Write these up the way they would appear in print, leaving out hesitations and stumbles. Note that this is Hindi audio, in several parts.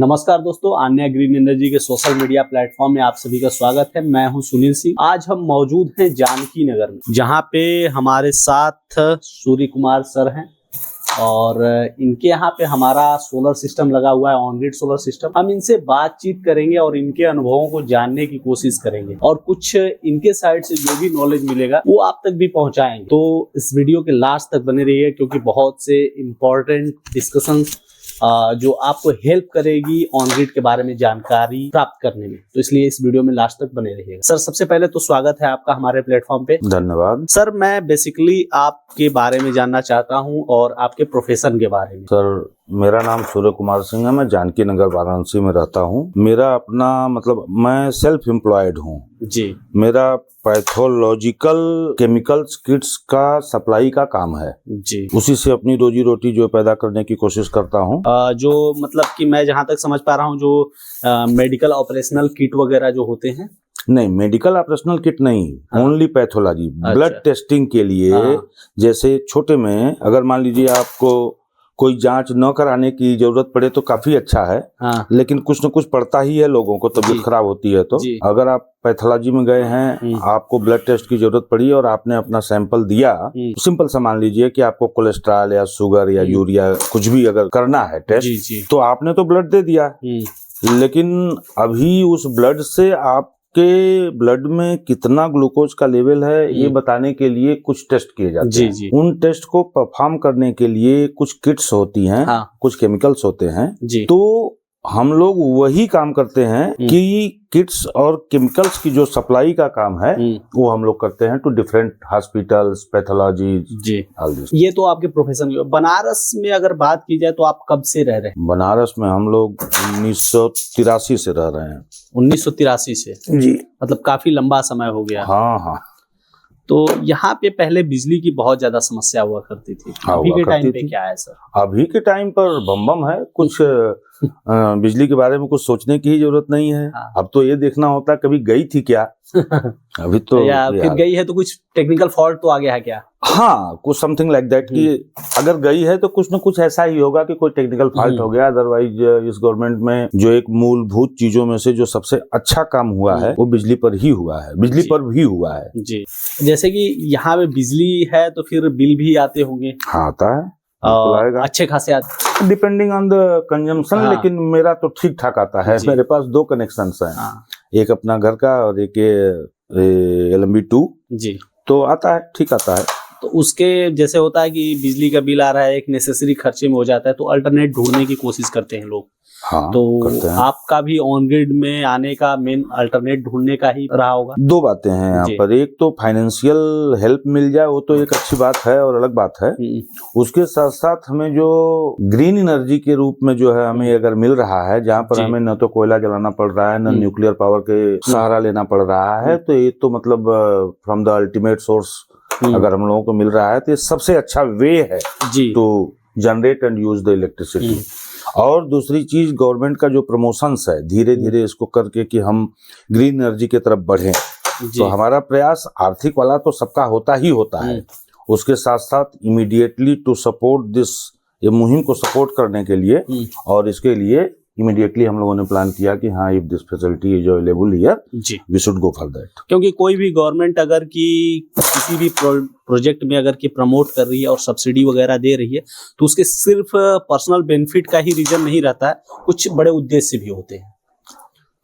नमस्कार दोस्तों, आन्या ग्रीन एनर्जी के सोशल मीडिया प्लेटफॉर्म में आप सभी का स्वागत है। मैं हूं सुनील सिंह। आज हम मौजूद हैं जानकी नगर में, जहां पे हमारे साथ सूर्य कुमार सर हैं और इनके यहाँ पे हमारा सोलर सिस्टम लगा हुआ है, ऑन ग्रिड सोलर सिस्टम। हम इनसे बातचीत करेंगे और इनके अनुभवों को जानने की कोशिश करेंगे और कुछ इनके साइड से जो भी नॉलेज मिलेगा वो आप तक भी पहुंचाएंगे। तो इस वीडियो के लास्ट तक बने रहिए, क्योंकि बहुत से इम्पोर्टेंट डिस्कशन जो आपको हेल्प करेगी ऑन ग्रिड के बारे में जानकारी प्राप्त करने में। तो इसलिए इस वीडियो में लास्ट तक बने रहिएगा। सर, सबसे पहले तो स्वागत है आपका हमारे प्लेटफॉर्म पे। धन्यवाद सर। मैं बेसिकली आपके बारे में जानना चाहता हूं और आपके प्रोफेशन के बारे में। सर, मेरा नाम सूर्य कुमार सिंह है। मैं जानकी नगर वाराणसी में रहता हूँ। मेरा अपना मैं सेल्फ एम्प्लॉयड हूँ जी। मेरा पैथोलॉजिकल केमिकल्स किट्स का सप्लाई का काम है जी। उसी से अपनी रोजी रोटी जो पैदा करने की कोशिश करता हूँ। जो कि मैं जहाँ तक समझ पा रहा हूँ, जो मेडिकल ऑपरेशनल किट वगैरह जो होते हैं। नहीं, मेडिकल ऑपरेशनल किट नहीं, ओनली पैथोलॉजी। ब्लड टेस्टिंग के लिए जैसे छोटे में अगर मान लीजिए आपको कोई जांच न कराने की जरूरत पड़े तो काफी अच्छा है। लेकिन कुछ न कुछ पड़ता ही है, लोगों को तबीयत खराब होती है तो अगर आप पैथोलॉजी में गए हैं, आपको ब्लड टेस्ट की जरूरत पड़ी और आपने अपना सैंपल दिया, सिंपल सा मान लीजिए कि आपको कोलेस्ट्रॉल या शुगर या यूरिया कुछ भी अगर करना है टेस्ट, तो आपने तो ब्लड दे दिया, लेकिन अभी उस ब्लड से आपके ब्लड में कितना ग्लूकोज का लेवल है ये बताने के लिए कुछ टेस्ट किए जाते हैं। उन टेस्ट को परफॉर्म करने के लिए कुछ किट्स होती हैं, कुछ केमिकल्स होते हैं। तो हम लोग वही काम करते हैं कि किट्स और केमिकल्स की जो सप्लाई का काम है वो हम लोग करते हैं टू डिफरेंट हॉस्पिटल्स, पैथोलॉजी। ये तो आपके प्रोफेशन। बनारस में अगर बात की जाए तो आप कब से रह रहे हैं? बनारस में हम लोग 1983 से रह रहे हैं। 1983 से? जी। मतलब काफी लंबा समय हो गया। हाँ। तो यहाँ पे पहले बिजली की बहुत ज्यादा समस्या हुआ करती थी। अभी के टाइम पे क्या है सर? अभी के टाइम पर बम है। कुछ बिजली के बारे में कुछ सोचने की ही जरूरत नहीं है। अब तो ये देखना होता कभी गई थी क्या। अभी तो फिर गई है तो कुछ टेक्निकल फॉल्ट तो आ गया है क्या? हाँ, कुछ समथिंग लाइक दैट कि अगर गई है तो कुछ न कुछ ऐसा ही होगा कि कोई टेक्निकल फॉल्ट हो गया। अदरवाइज इस गवर्नमेंट में जो एक मूलभूत चीजों में से जो सबसे अच्छा काम हुआ है वो बिजली पर ही हुआ है, बिजली पर भी हुआ है। जी। जैसे कि यहाँ पे बिजली है तो फिर बिल भी आते होंगे? हाँ, आता है। अच्छे खासे आते, डिपेंडिंग ऑन द कंजम्पशन। लेकिन मेरा तो ठीक ठाक आता है। मेरे पास 2 कनेक्शंस हैं। एक अपना घर का और एक LMB2। जी। तो आता है, ठीक आता है। तो उसके जैसे होता है कि बिजली का बिल आ रहा है, एक नेसेसरी खर्चे में हो जाता है, तो अल्टरनेट ढूंढने की कोशिश करते हैं लोग। हाँ, तो आपका भी ऑन ग्रिड में आने का मेन अल्टरनेट ढूंढने का ही रहा होगा। 2 बातें हैं यहाँ पर। एक तो फाइनेंशियल हेल्प मिल जाए, वो तो एक अच्छी बात है और अलग बात है। उसके साथ साथ हमें जो ग्रीन एनर्जी के रूप में जो है हमें अगर मिल रहा है, जहाँ पर हमें न तो कोयला जलाना पड़ रहा है, न न्यूक्लियर पावर के सहारा लेना पड़ रहा है, तो ये तो मतलब फ्रॉम द अल्टीमेट सोर्स अगर हम लोगों को मिल रहा है तो ये सबसे अच्छा वे है to generate and use the electricity. और दूसरी चीज, गवर्नमेंट का जो प्रमोशंस है धीरे धीरे इसको करके कि हम ग्रीन एनर्जी की तरफ बढ़ें, तो हमारा प्रयास आर्थिक वाला तो सबका होता ही होता है। उसके साथ साथ इमीडिएटली टू सपोर्ट दिस, ये मुहिम को सपोर्ट करने के लिए और इसके लिए इमीडिएटली हम लोगों ने प्लान किया कि हाँ, if this facility is available here we should go for that. क्योंकि कोई भी गवर्नमेंट अगर की किसी भी प्रोजेक्ट में अगर की प्रमोट कर रही है और सब्सिडी वगैरह दे रही है, तो उसके सिर्फ पर्सनल बेनिफिट का ही रीजन नहीं रहता है, कुछ बड़े उद्देश्य भी होते हैं।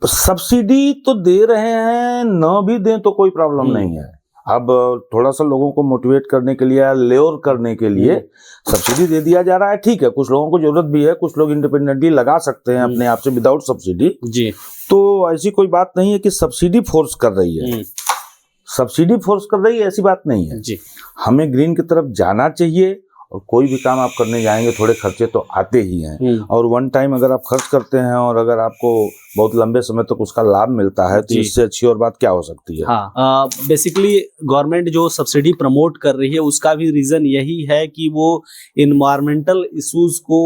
सब्सिडी तो दे रहे हैं, न भी दें तो कोई प्रॉब्लम नहीं है। अब थोड़ा सा लोगों को मोटिवेट करने के लिए, लेवर करने के लिए सब्सिडी दे दिया जा रहा है। ठीक है, कुछ लोगों को जरूरत भी है, कुछ लोग इंडिपेंडेंटली लगा सकते हैं अपने आप से विदाउट सब्सिडी। जी। तो ऐसी कोई बात नहीं है कि सब्सिडी फोर्स कर रही है। सब्सिडी फोर्स कर रही है ऐसी बात नहीं है जी। हमें ग्रीन की तरफ जाना चाहिए और कोई भी काम आप करने जाएंगे थोड़े खर्चे तो आते ही हैं। और वन टाइम अगर आप खर्च करते हैं और अगर आपको बहुत लंबे समय तक उसका लाभ मिलता है तो इससे अच्छी और बात क्या हो सकती है। हाँ, बेसिकली गवर्नमेंट जो सब्सिडी प्रमोट कर रही है उसका भी रीजन यही है कि वो इन्वायरमेंटल इश्यूज को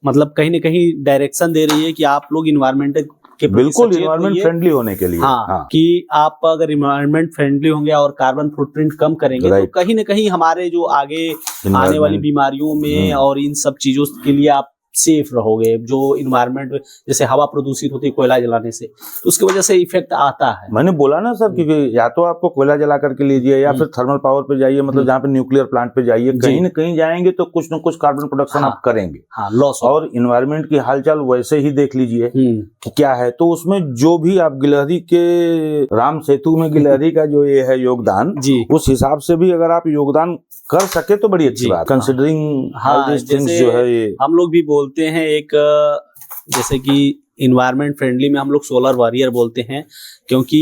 मतलब कहीं न कहीं डायरेक्शन दे रही है कि आप लोग इन्वायरमेंट के बिल्कुल इन्वायरमेंट फ्रेंडली होने के लिए। हाँ, कि आप अगर इन्वायरमेंट फ्रेंडली होंगे और कार्बन फुटप्रिंट कम करेंगे तो कहीं न कहीं हमारे जो आगे आने वाली बीमारियों में और इन सब चीजों के लिए आप सेफ रहोगे। जो इन्वायरमेंट जैसे हवा प्रदूषित होती है कोयला जलाने से, तो उसकी वजह से इफेक्ट आता है। मैंने बोला ना सर, क्योंकि या तो आपको कोयला जला करके लीजिए या फिर थर्मल पावर पे जाइए, मतलब जहाँ पे न्यूक्लियर प्लांट पे जाइए, कहीं न कहीं जाएंगे तो कुछ न कुछ कार्बन प्रोडक्शन आप करेंगे। हाँ, लॉस। और इन्वायरमेंट की हालचाल वैसे ही देख लीजिए कि क्या है। तो उसमें जो भी आप गिलहरी के राम सेतु में गिलहरी का जो ये है योगदान, उस हिसाब से भी अगर आप योगदान कर सके तो बड़ी अच्छी बात, कंसिडरिंग ऑल दिस थिंग्स जो है। ये हम लोग भी बोलते हैं एक, जैसे कि इन्वायरमेंट फ्रेंडली में हम लोग सोलर वॉरियर बोलते हैं, क्योंकि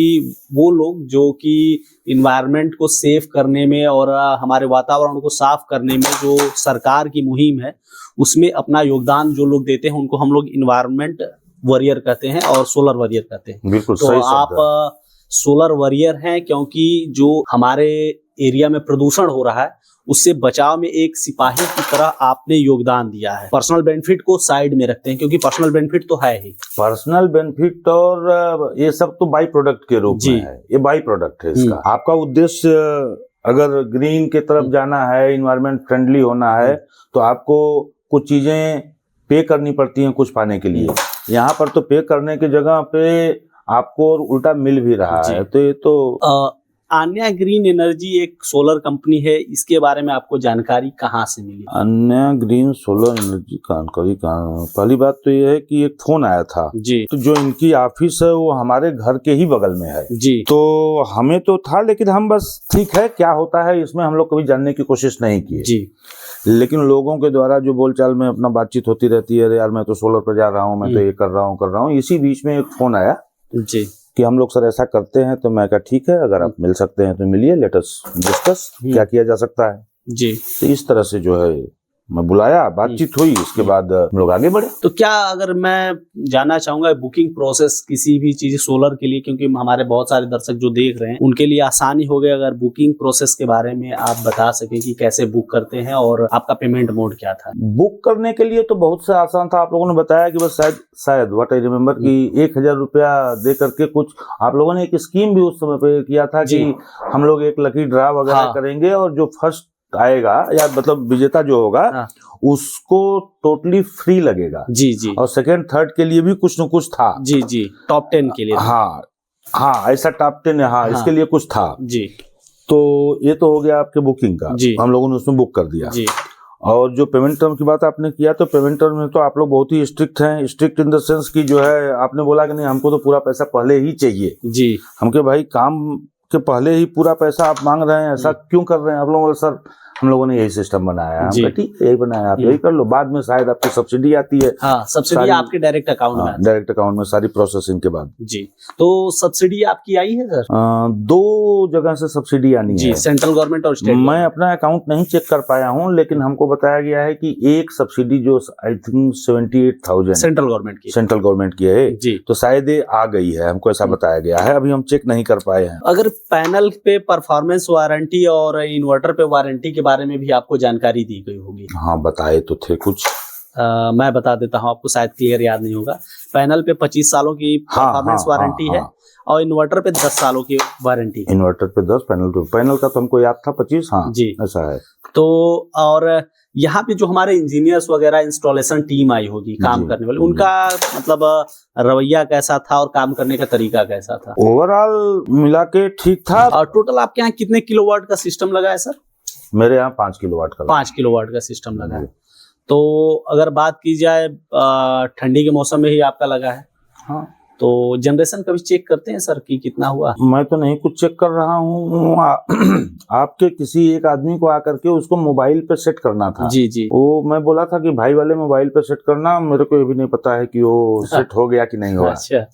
वो लोग जो कि इन्वायरमेंट को सेफ करने में और हमारे वातावरण को साफ करने में जो सरकार की मुहिम है उसमें अपना योगदान जो लोग देते हैं उनको हम लोग इन्वायरमेंट वॉरियर कहते हैं और सोलर वॉरियर कहते हैं। बिल्कुल तो सही आप सोलर वॉरियर हैं क्योंकि जो हमारे एरिया में प्रदूषण हो रहा है उससे बचाव में एक सिपाही की तरह आपने योगदान दिया है। पर्सनल बेनिफिट को साइड में रखते हैं, क्योंकि पर्सनल बेनिफिट तो है ही। पर्सनल बेनिफिट और ये सब तो बाई प्रोडक्ट के रूप में है, ये बाई प्रोडक्ट है इसका। आपका उद्देश्य अगर ग्रीन के तरफ जाना है, इन्वायरमेंट फ्रेंडली होना है, तो आपको कुछ चीजें पे करनी पड़ती हैं कुछ पाने के लिए। यहाँ पर तो पे करने की जगह पे आपको उल्टा मिल भी रहा है। तो ये तो अन्या ग्रीन एनर्जी एक सोलर कंपनी है, इसके बारे में आपको जानकारी कहाँ से मिली? अन्या ग्रीन सोलर एनर्जी जानकारी कहाँ? पहली बात तो ये है कि एक फोन आया था जी, तो जो इनकी ऑफिस है वो हमारे घर के ही बगल में है जी। तो हमें तो था, लेकिन हम बस ठीक है क्या होता है इसमें हम लोग कभी जानने की कोशिश नहीं की जी। लेकिन लोगों के द्वारा जो बोलचाल में अपना बातचीत होती रहती है, अरे यार मैं तो सोलर पर जा रहा हूँ, मैं तो ये कर रहा हूँ। इसी बीच में एक फोन आया जी कि हम लोग सर ऐसा करते हैं। तो मैं कहा ठीक है, अगर आप मिल सकते हैं तो मिलिए, लेट अस डिस्कस क्या किया जा सकता है जी। तो इस तरह से जो है मैं बुलाया, बातचीत हुई, इसके बाद हम लोग आगे बढ़े। तो क्या अगर मैं जानना चाहूंगा बुकिंग प्रोसेस किसी भी चीज सोलर के लिए, क्योंकि हमारे बहुत सारे दर्शक जो देख रहे हैं उनके लिए आसानी हो गई, अगर बुकिंग प्रोसेस के बारे में आप बता सके कि कैसे बुक करते हैं और आपका पेमेंट मोड क्या था? बुक करने के लिए तो बहुत से आसान था। आप लोगों ने बताया कि बस शायद व्हाट आई रिमेम्बर कि 1000 रुपया दे करके कुछ आप लोगों ने एक स्कीम भी उस समय पे किया था कि हम लोग एक लकी ड्रा वगैरह करेंगे और जो फर्स्ट आएगा या मतलब विजेता जो होगा उसको टोटली फ्री लगेगा। जी जी। और सेकंड थर्ड के लिए भी कुछ न कुछ था। जी जी, टॉप 10 के लिए। हाँ ऐसा टॉप 10 इसके लिए कुछ था जी। तो ये तो हो गया आपके बुकिंग का जी। हम लोगों ने उसमें बुक कर दिया जी। और जो पेमेंट टर्म की बात आपने किया तो पेमेंट टर्म में तो आप लोग बहुत ही स्ट्रिक्ट हैं। स्ट्रिक्ट इन द सेंस की जो है आपने बोला कि नहीं हमको तो पूरा पैसा पहले ही चाहिए जी। हमके भाई काम के पहले ही पूरा पैसा आप मांग रहे हैं, ऐसा क्यों कर रहे हैं? आप लोगों सर हम लोगों ने यही सिस्टम बनाया है। ठीक है यही बनाया, आप यही कर लो, बाद में शायद आपकी सब्सिडी आती है। हाँ, सब्सिडी आपके डायरेक्ट अकाउंट में, डायरेक्ट अकाउंट में सारी प्रोसेसिंग के बाद जी। तो सब्सिडी आपकी आई है सर? 2 जगह से सब्सिडी आनी है, सेंट्रल गवर्नमेंट और स्टेट। मैं अपना अकाउंट नहीं चेक कर पाया हूँ, लेकिन हमको बताया गया है कि एक सब्सिडी जो आई थिंक 78,000 सेंट्रल गवर्नमेंट की है जी। तो शायद ये आ गई है, हमको ऐसा बताया गया है। अभी हम चेक नहीं कर पाए हैं। अगर पैनल पे परफॉर्मेंस वारंटी और इन्वर्टर पे वारंटी के बारे में भी आपको जानकारी दी गई होगी? हाँ बताए तो थे कुछ। मैं बता देता हूँ, आपको शायद क्लियर याद नहीं होगा। पैनल पे 25 सालों की परफॉर्मेंस वारंटी है और इन्वर्टर पे 10 सालों की वारंटी। इन्वर्टर पे 10, पैनल का तो हमको याद था 25। हाँ जी ऐसा है। तो और यहाँ पे जो हमारे इंजीनियर्स वगैरह इंस्टॉलेशन टीम आई होगी काम करने वाले, उनका मतलब रवैया कैसा था और काम करने का तरीका कैसा था? ओवरऑल मिला के ठीक था। और टोटल आपके यहाँ कितने किलोवाट का सिस्टम लगा है सर? मेरे यहाँ 5 किलोवाट का 5 किलोवाट का सिस्टम लगा है। तो अगर बात की जाए ठंडी के मौसम में ही आपका लगा है। हाँ, तो जनरेशन कभी चेक करते हैं सर कि कितना हुआ? मैं तो नहीं कुछ चेक कर रहा हूँ। आपके किसी एक आदमी को आकर के उसको मोबाइल पे सेट करना था। जी जी। वो मैं बोला था कि भाई वाले मोबाइल पे सेट करना, मेरे को ये भी नहीं पता है कि वो सेट हो गया कि नहीं हुआ। अच्छा,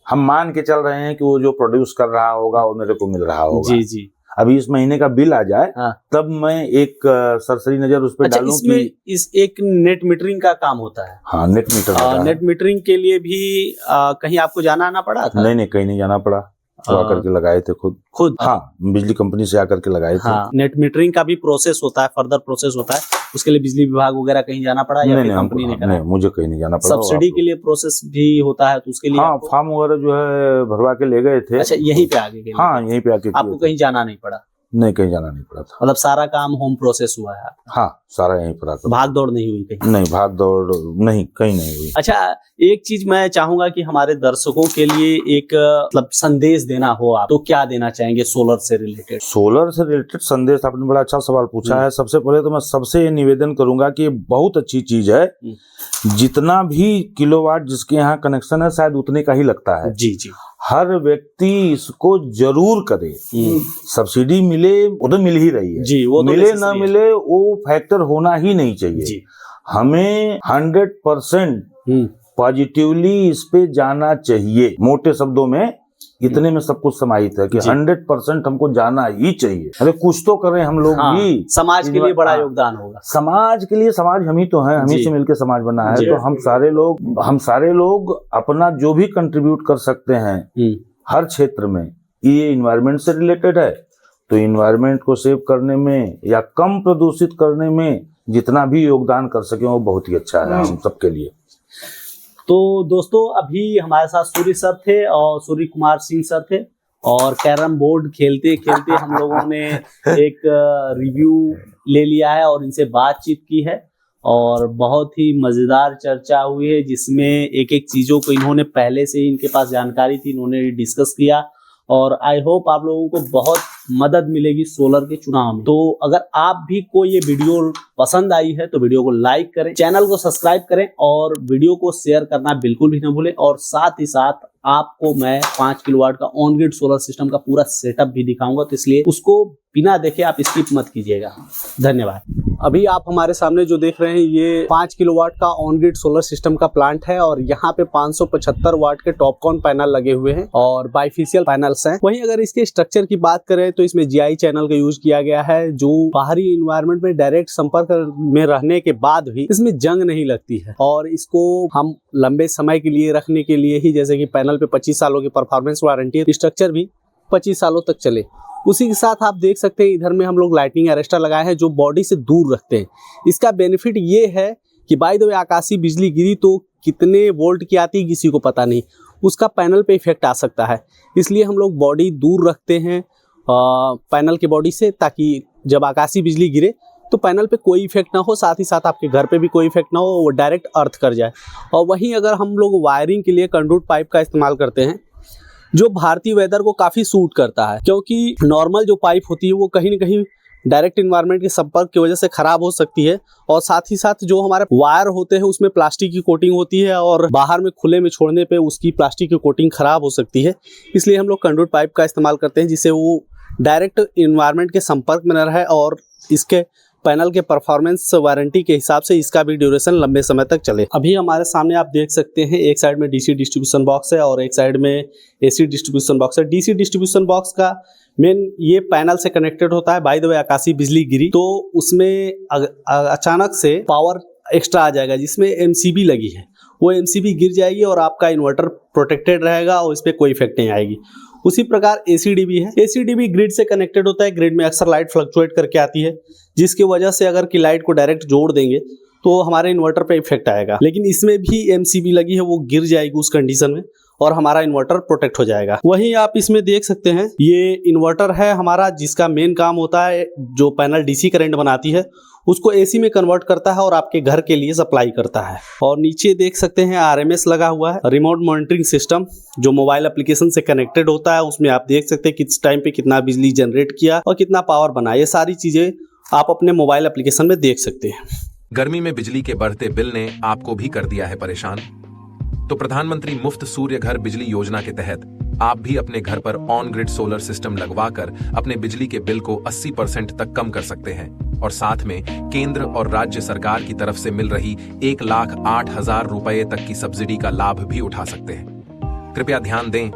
हम मान के चल रहे हैं कि वो जो प्रोड्यूस कर रहा होगा वो मेरे को मिल रहा होगा। जी जी। अभी इस महीने का बिल आ जाए तब मैं एक सरसरी नजर उस पर डालूं कि इस एक नेट मीटरिंग का काम होता है। हाँ नेट मीटर। नेट मीटरिंग के लिए भी कहीं आपको जाना आना पड़ा था? नहीं कहीं नहीं जाना पड़ा, तो आकर के लगाए थे खुद। हाँ बिजली कंपनी से आकर के लगाए थे। नेट मीटरिंग का भी प्रोसेस होता है, फर्दर प्रोसेस होता है, उसके लिए बिजली विभाग वगैरह कहीं जाना पड़ा या फिर कंपनी ने करा? मुझे कहीं नहीं जाना पड़ा। सब्सिडी के लिए प्रोसेस भी होता है तो उसके लिए फॉर्म वगैरह जो है भरवा के ले गए थे। अच्छा, यहीं पे आगे? हाँ यहीं पे आके। आपको कहीं जाना नहीं पड़ा? नहीं, कहीं जाना नहीं पड़ा था। मतलब सारा काम होम प्रोसेस हुआ है आपका? हाँ, सारा यहीं पर आता। भाग दौड़ नहीं हुई कहीं? नहीं, भाग दौड़ नहीं, कहीं नहीं हुई। अच्छा, एक चीज मैं चाहूंगा कि हमारे दर्शकों के लिए एक मतलब संदेश देना हो आप, तो क्या देना चाहेंगे सोलर से रिलेटेड? सोलर से रिलेटेड संदेश, आपने बड़ा अच्छा सवाल पूछा है। सबसे पहले तो मैं सबसे ये निवेदन करूंगा कि ये बहुत अच्छी चीज है। जितना भी किलोवाट जिसके यहाँ कनेक्शन है शायद उतने का ही लगता है। जी जी। हर व्यक्ति इसको जरूर करे। सब्सिडी मिले वो तो मिल ही रही है जी, वो तो मिले ना मिले वो फैक्टर होना ही नहीं चाहिए जी। हमें 100% पॉजिटिवली इस पे जाना चाहिए। मोटे शब्दों में इतने में सब कुछ समाहित है कि 100% हमको जाना ही चाहिए। अरे कुछ तो करें हम लोग भी, समाज के लिए बड़ा योगदान होगा। समाज के लिए, समाज हम ही तो हैं, हम ही से मिलकर समाज बना है। तो हम सारे लोग अपना जो भी कंट्रीब्यूट कर सकते हैं हर क्षेत्र में। ये इन्वायरमेंट से रिलेटेड है तो इन्वायरमेंट को सेव करने में या कम प्रदूषित करने में जितना भी योगदान कर सके वो बहुत ही अच्छा है हम सबके लिए। तो दोस्तों, अभी हमारे साथ सूर्य सर थे और सूर्य कुमार सिंह सर थे, और कैरम बोर्ड खेलते खेलते हम लोगों ने एक रिव्यू ले लिया है और इनसे बातचीत की है और बहुत ही मजेदार चर्चा हुई है, जिसमें एक एक चीजों को इन्होंने पहले से ही, इनके पास जानकारी थी, इन्होंने डिस्कस किया और आई होप आप लोगों को बहुत मदद मिलेगी सोलर के चुनाव में। तो अगर आप भी को ये वीडियो पसंद आई है तो वीडियो को लाइक करें, चैनल को सब्सक्राइब करें और वीडियो को शेयर करना बिल्कुल भी न भूलें। और साथ ही साथ आपको मैं 5 किलोवाट का ऑन ग्रिड सोलर सिस्टम का पूरा सेटअप भी दिखाऊंगा, तो इसलिए उसको बिना देखे आप स्किप मत कीजिएगा। धन्यवाद। अभी आप हमारे सामने जो देख रहे हैं ये 5 किलोवाट का ऑन ग्रिड सोलर सिस्टम का प्लांट है और यहाँ पे 575 वाट के टॉपकॉन पैनल लगे हुए हैं और बाइफेशियल पैनल्स हैं। वहीं अगर इसके स्ट्रक्चर की बात करें तो इसमें GI चैनल का यूज किया गया है, जो बाहरी इन्वायरमेंट में डायरेक्ट संपर्क में रहने के बाद भी इसमें जंग नहीं लगती है। और इसको हम लंबे समय के लिए रखने के लिए ही, जैसे कि पैनल पे 25 सालों की परफॉर्मेंस वारंटी है, स्ट्रक्चर भी 25 सालों तक चले। उसी के साथ आप देख सकते हैं इधर में हम लोग लाइटिंग अरेस्टर लगाए हैं जो बॉडी से दूर रखते हैं। इसका बेनिफिट ये है कि बाय द वे आकाशीय बिजली गिरी तो कितने वोल्ट की आती है किसी को पता नहीं, उसका पैनल पे इफेक्ट आ सकता है। इसलिए हम लोग बॉडी दूर रखते हैं पैनल के बॉडी से, ताकि जब आकाशीय बिजली गिरे तो पैनल पे कोई इफेक्ट ना हो, साथ ही साथ आपके घर पे भी कोई इफेक्ट ना हो, वो डायरेक्ट अर्थ कर जाए। और वहीं अगर हम लोग वायरिंग के लिए कंडक्ट पाइप का इस्तेमाल करते हैं जो भारतीय वेदर को काफ़ी सूट करता है, क्योंकि नॉर्मल जो पाइप होती है वो कहीं ना कहीं डायरेक्ट इन्वायरमेंट के संपर्क की वजह से ख़राब हो सकती है। और साथ ही साथ जो हमारे वायर होते हैं उसमें प्लास्टिक की कोटिंग होती है और बाहर में खुले में छोड़ने पे उसकी प्लास्टिक की कोटिंग ख़राब हो सकती है। इसलिए हम लोग कंडक्ट पाइप का इस्तेमाल करते हैं जिससे वो डायरेक्ट इन्वायरमेंट के संपर्क में न रहे और इसके पैनल के परफॉर्मेंस वारंटी के हिसाब से इसका भी ड्यूरेशन लंबे समय तक चले। अभी हमारे सामने आप देख सकते हैं एक साइड में डीसी डिस्ट्रीब्यूशन बॉक्स है और एक साइड में एसी डिस्ट्रीब्यूशन बॉक्स है। डीसी डिस्ट्रीब्यूशन बॉक्स का मेन ये पैनल से कनेक्टेड होता है। बाय द वे आकाशीय बिजली गिरी तो उसमें अचानक से पावर एक्स्ट्रा आ जाएगा, जिसमें एमसीबी लगी है वो एमसीबी गिर जाएगी और आपका इन्वर्टर प्रोटेक्टेड रहेगा और इस पर कोई इफेक्ट नहीं आएगी। उसी प्रकार एसीडीबी है। एसीडीबी ग्रिड से कनेक्टेड होता है। ग्रिड में अक्सर लाइट फ्लक्चुएट करके आती है, जिसकी वजह से अगर कि लाइट को डायरेक्ट जोड़ देंगे तो हमारे इन्वर्टर पे इफेक्ट आएगा। लेकिन इसमें भी एमसीबी लगी है, वो गिर जाएगी उस कंडीशन में और हमारा इन्वर्टर प्रोटेक्ट हो जाएगा। वहीं आप इसमें देख सकते हैं ये इन्वर्टर है हमारा, जिसका मेन काम होता है जो पैनल डीसी करंट बनाती है उसको एसी में कन्वर्ट करता है और आपके घर के लिए सप्लाई करता है। और नीचे देख सकते हैं आरएमएस लगा हुआ है, रिमोट मॉनिटरिंग सिस्टम, जो मोबाइल एप्लीकेशन से कनेक्टेड होता है। उसमें आप देख सकते हैं किस टाइम पे कितना बिजली जनरेट किया और कितना पावर बना। ये सारी चीजें आप अपने मोबाइल एप्लीकेशन में देख सकते हैं। गर्मी में बिजली के बढ़ते बिल ने आपको भी कर दिया है परेशान? तो प्रधानमंत्री मुफ्त सूर्य घर बिजली योजना के तहत आप भी अपने घर पर ऑन ग्रिड सोलर सिस्टम लगवाकर अपने बिजली के बिल को 80% तक कम कर सकते हैं और साथ में केंद्र और राज्य सरकार की तरफ से मिल रही 1,08,000 रुपए तक की सब्सिडी का लाभ भी उठा सकते हैं। कृपया ध्यान दें,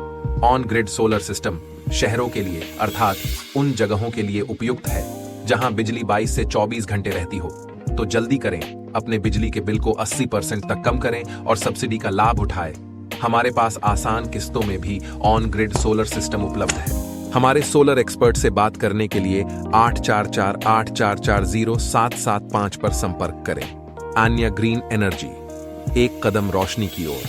ऑन ग्रिड सोलर सिस्टम शहरों के लिए अर्थात उन जगहों के लिए उपयुक्त है जहां बिजली 22 से 24 घंटे रहती हो। तो जल्दी करें, अपने बिजली के बिल को 80% तक कम करें और सब्सिडी का लाभ उठाएं। हमारे पास आसान किस्तों में भी ऑन ग्रिड सोलर सिस्टम उपलब्ध है। हमारे सोलर एक्सपर्ट से बात करने के लिए 8448440775 पर संपर्क करें। आन्या ग्रीन एनर्जी, एक कदम रोशनी की ओर।